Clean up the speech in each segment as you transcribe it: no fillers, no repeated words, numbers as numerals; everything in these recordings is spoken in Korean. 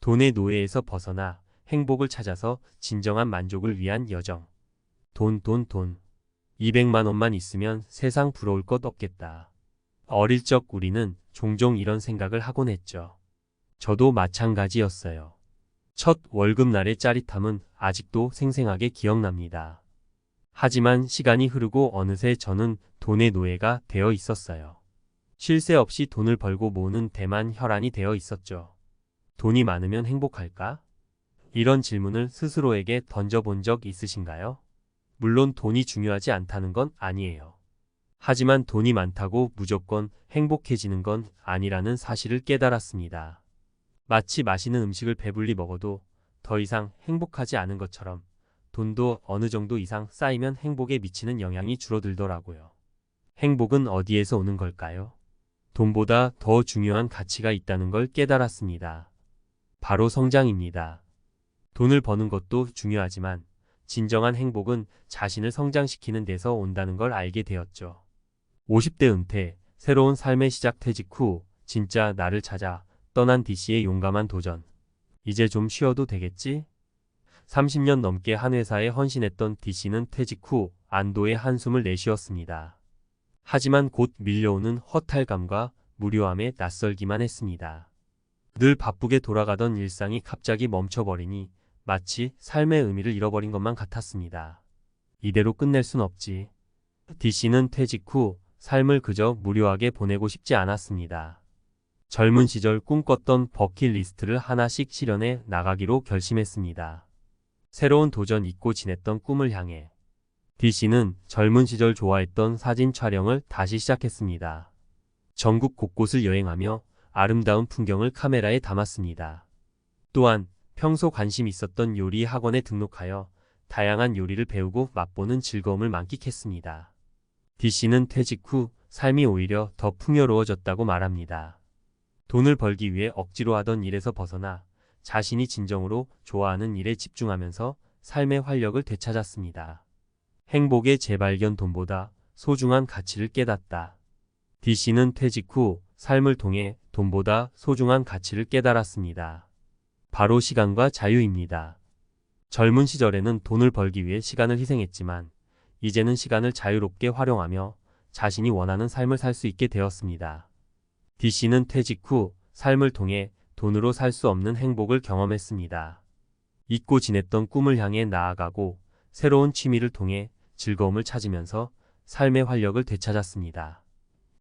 돈의 노예에서 벗어나 행복을 찾아서 진정한 만족을 위한 여정. 돈. 200만 원만 있으면 세상 부러울 것 없겠다. 어릴 적 우리는 종종 이런 생각을 하곤 했죠. 저도 마찬가지였어요. 첫 월급날의 짜릿함은 아직도 생생하게 기억납니다. 하지만 시간이 흐르고 어느새 저는 돈의 노예가 되어 있었어요. 쉴 새 없이 돈을 벌고 모으는 데만 혈안이 되어 있었죠. 돈이 많으면 행복할까? 이런 질문을 스스로에게 던져본 적 있으신가요? 물론 돈이 중요하지 않다는 건 아니에요. 하지만 돈이 많다고 무조건 행복해지는 건 아니라는 사실을 깨달았습니다. 마치 맛있는 음식을 배불리 먹어도 더 이상 행복하지 않은 것처럼 돈도 어느 정도 이상 쌓이면 행복에 미치는 영향이 줄어들더라고요. 행복은 어디에서 오는 걸까요? 돈보다 더 중요한 가치가 있다는 걸 깨달았습니다. 바로 성장입니다. 돈을 버는 것도 중요하지만 진정한 행복은 자신을 성장시키는 데서 온다는 걸 알게 되었죠. 50대 은퇴, 새로운 삶의 시작 퇴직 후 진짜 나를 찾아 떠난 D씨의 용감한 도전. 이제 좀 쉬어도 되겠지? 30년 넘게 한 회사에 헌신했던 D씨는 퇴직 후 안도의 한숨을 내쉬었습니다. 하지만 곧 밀려오는 허탈감과 무료함에 낯설기만 했습니다. 늘 바쁘게 돌아가던 일상이 갑자기 멈춰버리니 마치 삶의 의미를 잃어버린 것만 같았습니다. 이대로 끝낼 순 없지. D씨는 퇴직 후 삶을 그저 무료하게 보내고 싶지 않았습니다. 젊은 시절 꿈꿨던 버킷리스트를 하나씩 실현해 나가기로 결심했습니다. 새로운 도전 잊고 지냈던 꿈을 향해 D씨는 젊은 시절 좋아했던 사진 촬영을 다시 시작했습니다. 전국 곳곳을 여행하며 아름다운 풍경을 카메라에 담았습니다. 또한 평소 관심 있었던 요리 학원에 등록하여 다양한 요리를 배우고 맛보는 즐거움을 만끽했습니다. D씨는 퇴직 후 삶이 오히려 더 풍요로워졌다고 말합니다. 돈을 벌기 위해 억지로 하던 일에서 벗어나 자신이 진정으로 좋아하는 일에 집중하면서 삶의 활력을 되찾았습니다. 행복의 재발견. 돈보다 소중한 가치를 깨닫다. D씨는 퇴직 후 삶을 통해 돈보다 소중한 가치를 깨달았습니다. 바로 시간과 자유입니다. 젊은 시절에는 돈을 벌기 위해 시간을 희생했지만 이제는 시간을 자유롭게 활용하며 자신이 원하는 삶을 살 수 있게 되었습니다. D씨는 퇴직 후 삶을 통해 돈으로 살 수 없는 행복을 경험했습니다. 잊고 지냈던 꿈을 향해 나아가고 새로운 취미를 통해 즐거움을 찾으면서 삶의 활력을 되찾았습니다.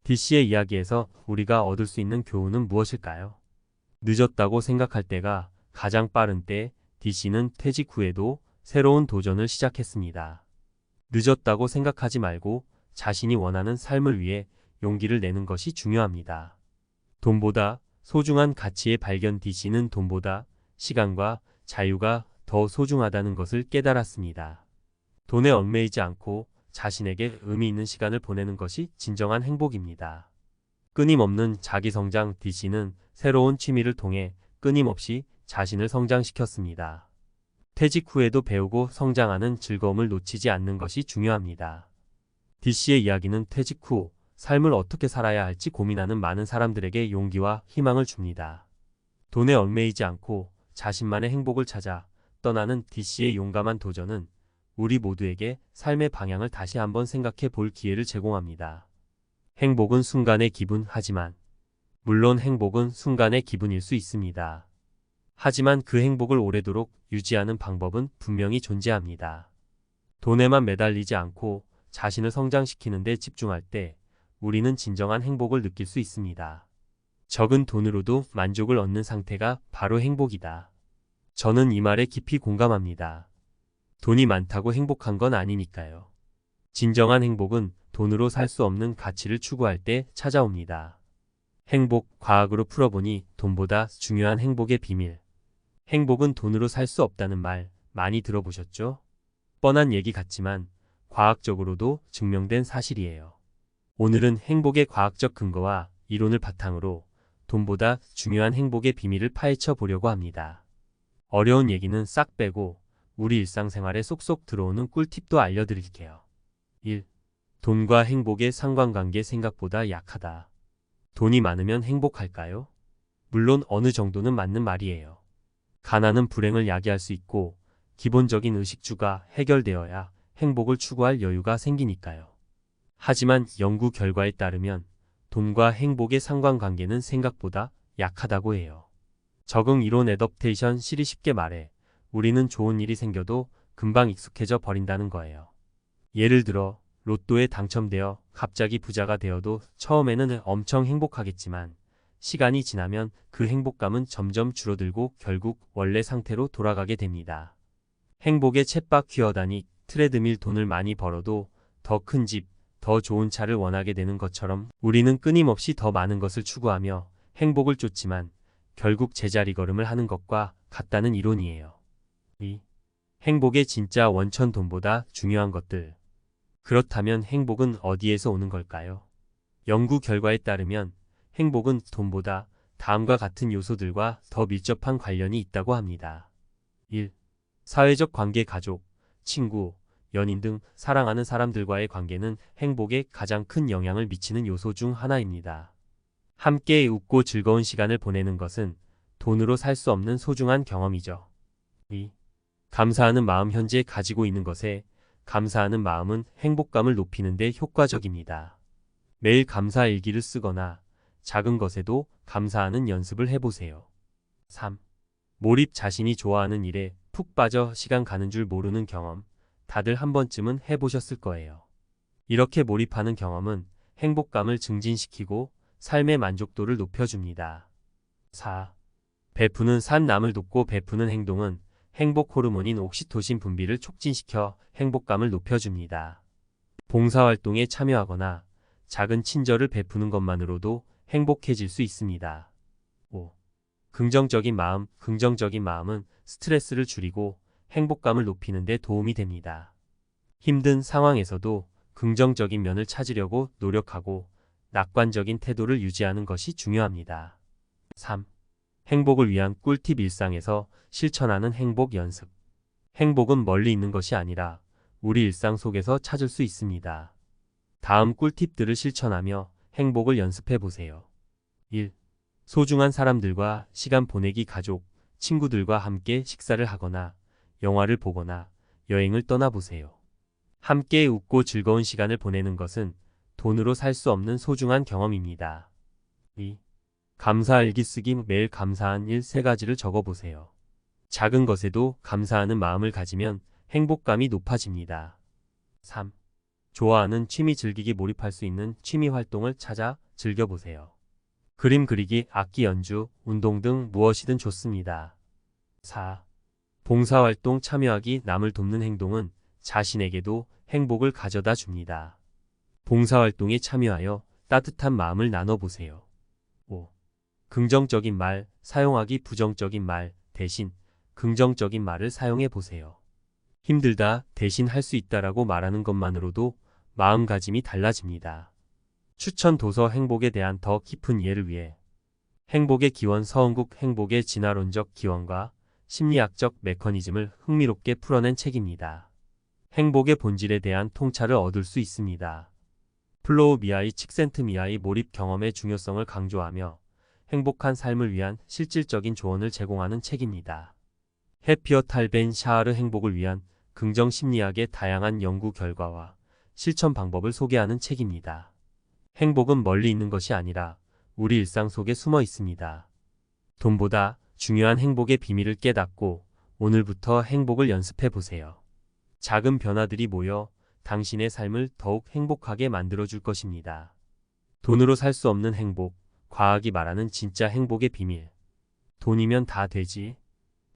D씨의 이야기에서 우리가 얻을 수 있는 교훈은 무엇일까요? 늦었다고 생각할 때가 가장 빠른 때. D씨는 퇴직 후에도 새로운 도전을 시작했습니다. 늦었다고 생각하지 말고 자신이 원하는 삶을 위해 용기를 내는 것이 중요합니다. 돈보다 소중한 가치의 발견. D씨는 돈보다 시간과 자유가 더 소중하다는 것을 깨달았습니다. 돈에 얽매이지 않고 자신에게 의미 있는 시간을 보내는 것이 진정한 행복입니다. 끊임없는 자기성장. D씨는 새로운 취미를 통해 끊임없이 자신을 성장시켰습니다. 퇴직 후에도 배우고 성장하는 즐거움을 놓치지 않는 것이 중요합니다. D씨의 이야기는 퇴직 후 삶을 어떻게 살아야 할지 고민하는 많은 사람들에게 용기와 희망을 줍니다. 돈에 얽매이지 않고 자신만의 행복을 찾아 떠나는 D씨의 용감한 도전은 우리 모두에게 삶의 방향을 다시 한번 생각해 볼 기회를 제공합니다. 행복은 순간의 기분. 하지만 물론 행복은 순간의 기분일 수 있습니다. 하지만 그 행복을 오래도록 유지하는 방법은 분명히 존재합니다. 돈에만 매달리지 않고 자신을 성장시키는 데 집중할 때 우리는 진정한 행복을 느낄 수 있습니다. 적은 돈으로도 만족을 얻는 상태가 바로 행복이다. 저는 이 말에 깊이 공감합니다. 돈이 많다고 행복한 건 아니니까요. 진정한 행복은 돈으로 살 수 없는 가치를 추구할 때 찾아옵니다. 행복, 과학으로 풀어보니 돈보다 중요한 행복의 비밀. 행복은 돈으로 살 수 없다는 말 많이 들어보셨죠? 뻔한 얘기 같지만 과학적으로도 증명된 사실이에요. 오늘은 행복의 과학적 근거와 이론을 바탕으로 돈보다 중요한 행복의 비밀을 파헤쳐 보려고 합니다. 어려운 얘기는 싹 빼고 우리 일상생활에 쏙쏙 들어오는 꿀팁도 알려드릴게요. 1. 돈과 행복의 상관관계 생각보다 약하다. 돈이 많으면 행복할까요? 물론 어느 정도는 맞는 말이에요. 가난은 불행을 야기할 수 있고 기본적인 의식주가 해결되어야 행복을 추구할 여유가 생기니까요. 하지만 연구 결과에 따르면 돈과 행복의 상관관계는 생각보다 약하다고 해요. 적응 이론 애덕테이션 실이 쉽게 말해 우리는 좋은 일이 생겨도 금방 익숙해져 버린다는 거예요. 예를 들어 로또에 당첨되어 갑자기 부자가 되어도 처음에는 엄청 행복하겠지만 시간이 지나면 그 행복감은 점점 줄어들고 결국 원래 상태로 돌아가게 됩니다. 행복의 쳇바퀴 퀴어다니 트레드밀 돈을 많이 벌어도 더 큰 집, 더 좋은 차를 원하게 되는 것처럼 우리는 끊임없이 더 많은 것을 추구하며 행복을 쫓지만 결국 제자리 걸음을 하는 것과 같다는 이론이에요. 이 행복의 진짜 원천 돈보다 중요한 것들. 그렇다면 행복은 어디에서 오는 걸까요? 연구 결과에 따르면 행복은 돈보다 다음과 같은 요소들과 더 밀접한 관련이 있다고 합니다. 1. 사회적 관계 가족, 친구, 연인 등 사랑하는 사람들과의 관계는 행복에 가장 큰 영향을 미치는 요소 중 하나입니다. 함께 웃고 즐거운 시간을 보내는 것은 돈으로 살 수 없는 소중한 경험이죠. 2. 감사하는 마음 현재 가지고 있는 것에 감사하는 마음은 행복감을 높이는 데 효과적입니다. 매일 감사 일기를 쓰거나 작은 것에도 감사하는 연습을 해보세요. 3. 몰입 자신이 좋아하는 일에 푹 빠져 시간 가는 줄 모르는 경험. 다들 한 번쯤은 해보셨을 거예요. 이렇게 몰입하는 경험은 행복감을 증진시키고 삶의 만족도를 높여줍니다. 4. 베푸는 산 남을 돕고 베푸는 행동은 행복 호르몬인 옥시토신 분비를 촉진시켜 행복감을 높여줍니다. 봉사활동에 참여하거나 작은 친절을 베푸는 것만으로도 행복해질 수 있습니다. 5. 긍정적인 마음은 스트레스를 줄이고 행복감을 높이는 데 도움이 됩니다. 힘든 상황에서도 긍정적인 면을 찾으려고 노력하고 낙관적인 태도를 유지하는 것이 중요합니다. 3. 행복을 위한 꿀팁 일상에서 실천하는 행복 연습. 행복은 멀리 있는 것이 아니라 우리 일상 속에서 찾을 수 있습니다. 다음 꿀팁들을 실천하며 행복을 연습해 보세요. 1. 소중한 사람들과 시간 보내기 가족, 친구들과 함께 식사를 하거나 영화를 보거나 여행을 떠나보세요. 함께 웃고 즐거운 시간을 보내는 것은 돈으로 살 수 없는 소중한 경험입니다. 2. 감사 일기 쓰기 매일 감사한 일 3가지를 적어보세요. 작은 것에도 감사하는 마음을 가지면 행복감이 높아집니다. 3. 좋아하는 취미 즐기기 몰입할 수 있는 취미 활동을 찾아 즐겨보세요. 그림 그리기, 악기 연주, 운동 등 무엇이든 좋습니다. 4. 봉사활동 참여하기 남을 돕는 행동은 자신에게도 행복을 가져다 줍니다. 봉사활동에 참여하여 따뜻한 마음을 나눠보세요. 5. 긍정적인 말 사용하기 부정적인 말 대신 긍정적인 말을 사용해 보세요. 힘들다 대신 할 수 있다라고 말하는 것만으로도 마음가짐이 달라집니다. 추천 도서 행복에 대한 더 깊은 이해를 위해 행복의 기원 서은국 행복의 진화론적 기원과 심리학적 메커니즘을 흥미롭게 풀어낸 책입니다. 행복의 본질에 대한 통찰을 얻을 수 있습니다. 플로우 미아이 칙센트 미아이 몰입 경험의 중요성을 강조하며 행복한 삶을 위한 실질적인 조언을 제공하는 책입니다. 해피어 탈벤 샤하르 행복을 위한 긍정 심리학의 다양한 연구 결과와 실천 방법을 소개하는 책입니다. 행복은 멀리 있는 것이 아니라 우리 일상 속에 숨어 있습니다. 돈보다 중요한 행복의 비밀을 깨닫고 오늘부터 행복을 연습해 보세요. 작은 변화들이 모여 당신의 삶을 더욱 행복하게 만들어줄 것입니다. 돈으로 살 수 없는 행복, 과학이 말하는 진짜 행복의 비밀. 돈이면 다 되지.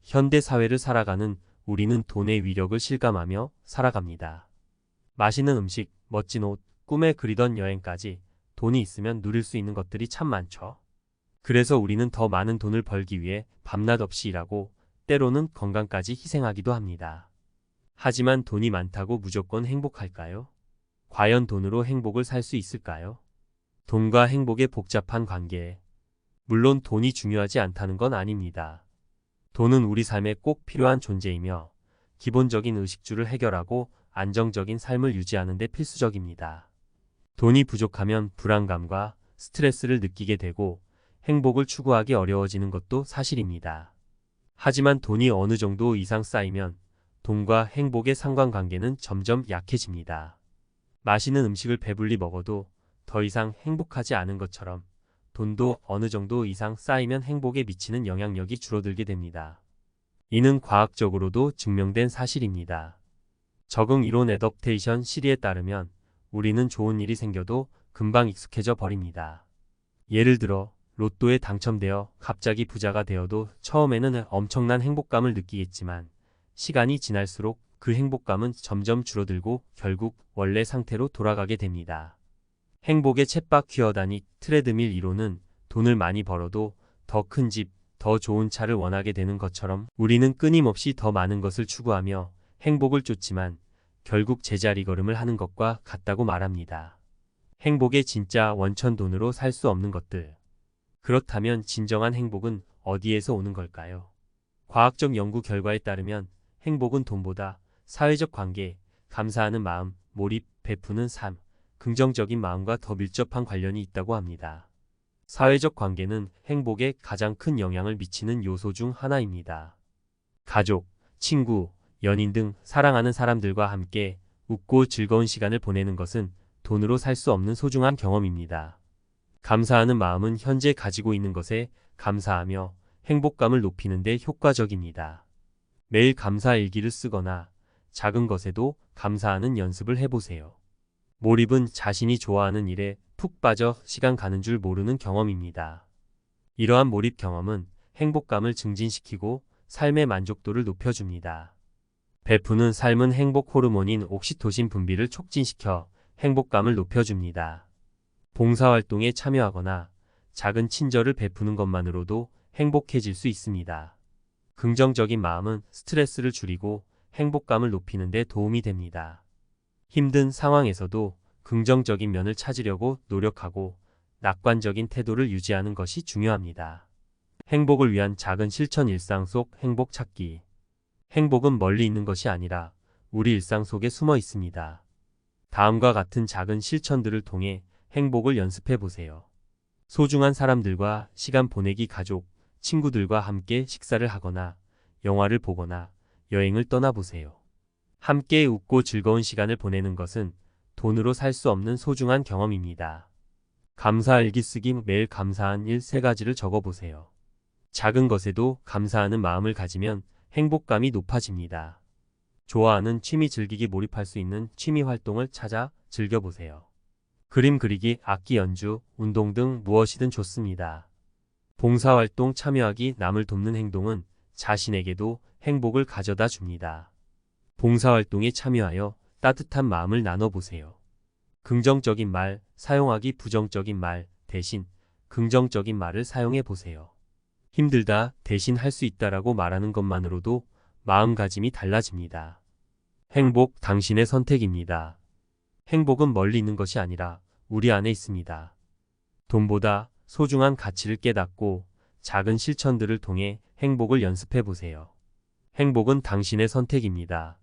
현대 사회를 살아가는 우리는 돈의 위력을 실감하며 살아갑니다. 맛있는 음식, 멋진 옷, 꿈에 그리던 여행까지 돈이 있으면 누릴 수 있는 것들이 참 많죠. 그래서 우리는 더 많은 돈을 벌기 위해 밤낮 없이 일하고 때로는 건강까지 희생하기도 합니다. 하지만 돈이 많다고 무조건 행복할까요? 과연 돈으로 행복을 살 수 있을까요? 돈과 행복의 복잡한 관계. 물론 돈이 중요하지 않다는 건 아닙니다. 돈은 우리 삶에 꼭 필요한 존재이며 기본적인 의식주를 해결하고 안정적인 삶을 유지하는 데 필수적입니다. 돈이 부족하면 불안감과 스트레스를 느끼게 되고 행복을 추구하기 어려워지는 것도 사실입니다. 하지만 돈이 어느 정도 이상 쌓이면 돈과 행복의 상관관계는 점점 약해집니다. 맛있는 음식을 배불리 먹어도 더 이상 행복하지 않은 것처럼 돈도 어느 정도 이상 쌓이면 행복에 미치는 영향력이 줄어들게 됩니다. 이는 과학적으로도 증명된 사실입니다. 적응 이론 애덕테이션 시리에 따르면 우리는 좋은 일이 생겨도 금방 익숙해져 버립니다. 예를 들어 로또에 당첨되어 갑자기 부자가 되어도 처음에는 엄청난 행복감을 느끼겠지만 시간이 지날수록 그 행복감은 점점 줄어들고 결국 원래 상태로 돌아가게 됩니다. 행복의 쳇바퀴어다니 트레드밀 이론은 돈을 많이 벌어도 더 큰 집, 더 좋은 차를 원하게 되는 것처럼 우리는 끊임없이 더 많은 것을 추구하며 행복을 쫓지만 결국 제자리 걸음을 하는 것과 같다고 말합니다. 행복의 진짜 원천 돈으로 살 수 없는 것들. 그렇다면 진정한 행복은 어디에서 오는 걸까요? 과학적 연구 결과에 따르면 행복은 돈보다 사회적 관계, 감사하는 마음, 몰입, 베푸는 삶, 긍정적인 마음과 더 밀접한 관련이 있다고 합니다. 사회적 관계는 행복에 가장 큰 영향을 미치는 요소 중 하나입니다. 가족, 친구, 연인 등 사랑하는 사람들과 함께 웃고 즐거운 시간을 보내는 것은 돈으로 살 수 없는 소중한 경험입니다. 감사하는 마음은 현재 가지고 있는 것에 감사하며 행복감을 높이는 데 효과적입니다. 매일 감사 일기를 쓰거나 작은 것에도 감사하는 연습을 해보세요. 몰입은 자신이 좋아하는 일에 푹 빠져 시간 가는 줄 모르는 경험입니다. 이러한 몰입 경험은 행복감을 증진시키고 삶의 만족도를 높여줍니다. 베푸는 삶은 행복 호르몬인 옥시토신 분비를 촉진시켜 행복감을 높여줍니다. 봉사활동에 참여하거나 작은 친절을 베푸는 것만으로도 행복해질 수 있습니다. 긍정적인 마음은 스트레스를 줄이고 행복감을 높이는 데 도움이 됩니다. 힘든 상황에서도 긍정적인 면을 찾으려고 노력하고 낙관적인 태도를 유지하는 것이 중요합니다. 행복을 위한 작은 실천 일상 속 행복 찾기. 행복은 멀리 있는 것이 아니라 우리 일상 속에 숨어 있습니다. 다음과 같은 작은 실천들을 통해 행복을 연습해 보세요. 소중한 사람들과 시간 보내기, 가족, 친구들과 함께 식사를 하거나 영화를 보거나 여행을 떠나보세요. 함께 웃고 즐거운 시간을 보내는 것은 돈으로 살 수 없는 소중한 경험입니다. 감사일기 쓰기. 매일 감사한 일 3가지를 적어보세요. 작은 것에도 감사하는 마음을 가지면 행복감이 높아집니다. 좋아하는 취미 즐기기. 몰입할 수 있는 취미 활동을 찾아 즐겨보세요. 그림 그리기, 악기 연주, 운동 등 무엇이든 좋습니다. 봉사활동 참여하기. 남을 돕는 행동은 자신에게도 행복을 가져다 줍니다. 봉사활동에 참여하여 따뜻한 마음을 나눠보세요. 긍정적인 말 사용하기. 부정적인 말 대신 긍정적인 말을 사용해 보세요. 힘들다 대신 할 수 있다라고 말하는 것만으로도 마음가짐이 달라집니다. 행복, 당신의 선택입니다. 행복은 멀리 있는 것이 아니라 우리 안에 있습니다. 돈보다 소중한 가치를 깨닫고 작은 실천들을 통해 행복을 연습해 보세요. 행복은 당신의 선택입니다.